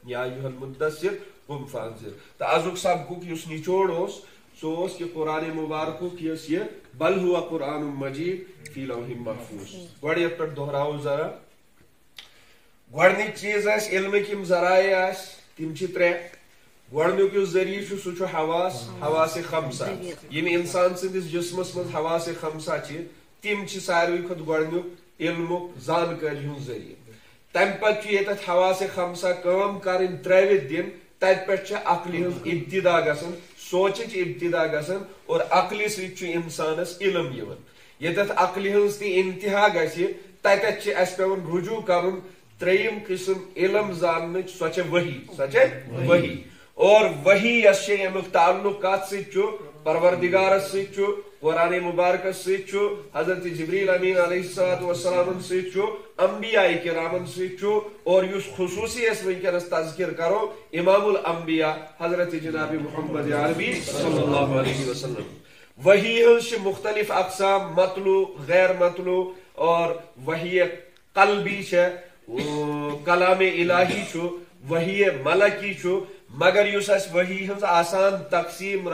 یا ایھا المدثر قم فانذر. تو ازک سبقک یس نچوڑ سو کہ قرآن مبارک یس یہ بل ہوا قرآن مجید فی لوح محفوظ. گوڑ یت پہ دہراو ذرا گوڑنک چیز علمک یم ذرائع تم ترے. گوڑنیک یس ذریعہ سہ حواس خمسہ یم انسان سندس جسمس مز حواس خمسہ تم ساروی کھت گوڑنیک علمک زانکاری ہن ذریعہ. تم پتہ یہ حواس خمسہ کام کرن ترٛٲوِتھ دن تت پہ عقل ہز ابتدا گژھان سوچچ ابتدا گژھان اور عقل سۭتۍ انسانس علم یوان. یتھ عقل ہز تہ انتہا گژھِ تتھ اس پیون رجوع کرن ترٛیٚیِم قسم علم زاننٕچ سۄ چھےٚ وحی. اور وحی یس یمیُک تعلق کت سۭتۍ پروردگارس سۭتۍ قرآن مبارکس سۭتۍ حضرت جبریل امین علیہ الصلوۃ والسلام سۭتۍ انبیاء کرامن سۭتۍ اور یس خصوصی اس ونکس تذکر کرو امام الانبیاء حضرت جناب محمد عربی صلی اللہ علیہ وسلم. وحی ہز مختلف اقسام مطلوع غیر مطلوع اور وحی قلبی کلام الہی وحی ملکی مگر یس وحی ہز آسان تقسیم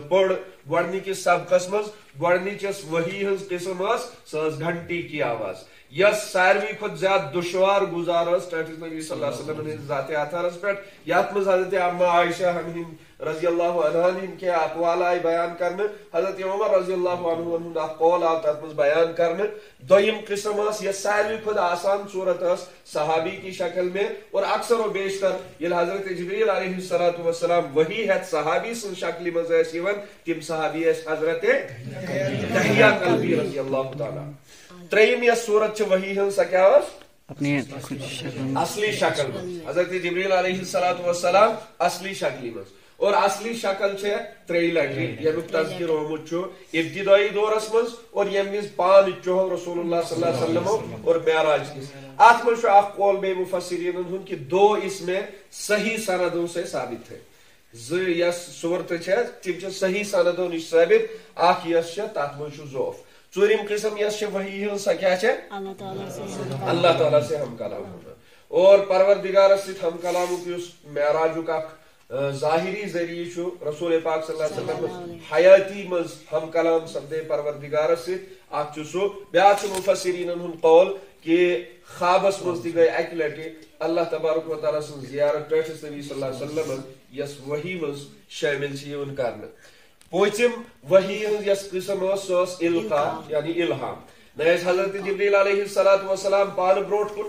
پڑ گوڑنکس سبقس مز گوڑنچس وحی ہز قسم سہ گھنٹی کی آواز یس ساروی کھت زیادہ دشوار گزار نبی صلی اللہ علیہ وسلم ذات اطہرس پہ یت مز حضرت اما عائشہ رضی اللہ عنہ کے اقوال آئی بیان کرنے. حضرت عمر رضی اللہ عنہ قول آو تر مز بیان کرنے. دویم قسم یہ ساروی کھت آسان صورت صحابی کی شکل میں اور اکثر و بیشتر یل حضرت جبریل علیہ الصلوۃ والسلام وحی ہے صحابی سن شکل مز تم صحابی حضرت دحیہ کلبی رضی اللہ تعالی. تریم یہ صورت وحی ہن سا کیا اپنی اصلی شکل حضرت جبریل علیہ الصلوۃ والسلام اصلی شکل مز اور اصلی شکل ترٛیٚیہِ لٹہِ یمیُک تذکر آمت ابتدائی دورس مز اور یم وز پان چوہو رسول اللہ صلی اللہ علیہ وسلم اور معراج کس. ات مز اخ قول بے مفسرین ہند کہ دو اس میں صحیح سندوں سے ثابت ہے. یس صورت تم صحیح سندوں نش ثابت. اخ یس تر مز ضعف. ژوٗرِم قسم یس وحی ہن سا کیا اللہ تعالیٰ سے ہم کلام ہونا اور پروردگارس سۭتۍ ہم کلامک یس معراجک اخ ظاہری ذریعہ رسول پاک صلی اللہ علیہ وسلم حیاتی مز ہم کلام سپدے پروردگارس سۭتۍ. اخ سہ بیاکھ مفسرین ہند قول کہ خوابس مز تہ گئی اکہ لٹہ اللہ تبارک و تعالیٰ سن زیارت ٹھٹھس نبی صلی اللہ علیہ وسلم یس وحی مز شامل کرنے. پوچم وحی ہز یس قسم سہ القا یعنی الہام. نہ حضرت جبریل علیہ الصلوۃ والسلام پان بروٹ کن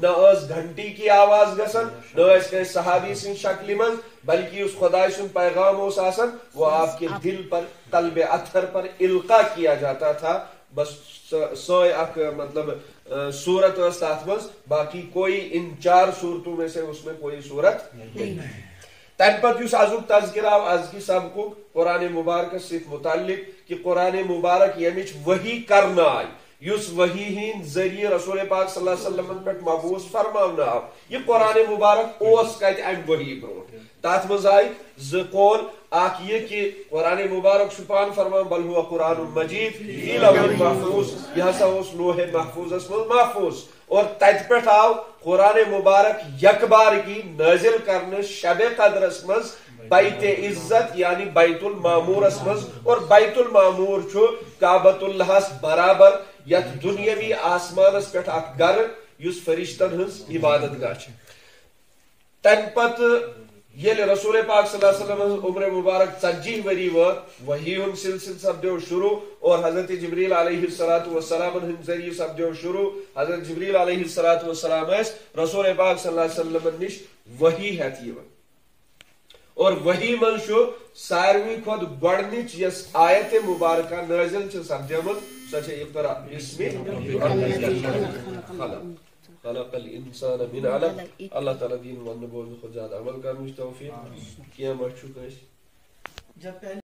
نہ گھنٹی کی آواز گسن نہ صحابی سن شکل من بلکہ اس خدا سن پیغام آسان وہ آپ کے دل پر قلب اطہر پر القا کیا جاتا تھا. بس سوئے اک مطلب صورت تات مز باقی کوئی ان چار صورتوں میں سے اس میں کوئی صورت نہیں. تم پتہ اس ازک تذکر آو از کی سبقک قرآن مبارک ست متعلق کہ قرآن مبارک یمچ وحی کرنا آئی یس وحی ہند ذریعہ رسول پاک صلی اللہ علیہ وسلم پہ مبعوث فرمانا آو. یہ قرآن مبارک اوس کت ام وحی برونٹ. تات مز آئی ز قول اخ یہ کہ قرآن مبارک شپان فرمان بل ہوا قرآن مجید فی لوح محفوظ. یہ ہسا اس لوح محفوظ من محفوظ اور تت پہ آو قرآن مبارک یک بار کی نازل کرنے شب قدرس مز بیت عزت یعنی بیت المعمورس مز. اور بیت المعمور کعبۃ اللہ برابر یت دنیاوی آسمانس پہ اخ گر یس فرشتن ہز عبادت گاہ. تم پتہ یل رسول پاک صلی اللہ علیہ وسلم عمر مبارک 40 وری وات وحی ہند سلسل سپدو شروع اور حضرت جبریل علیہ الصلوۃ والسلام ہند ذریعہ سپدو شروع. حضرت جبریل علیہ الصلوۃ والسلام رسول پاک صلی اللہ علیہ وسلم نش وحی ہیت اور وحی من ساروی کھت گۄڈنِچ یس آیت مبارکہ نازل سپدمت سۄ اقرا بسم خلق الانسان من علق. اللہ تعالیٰ دین ون بول خود زیادہ عمل کرنے توفیق. کیا مچ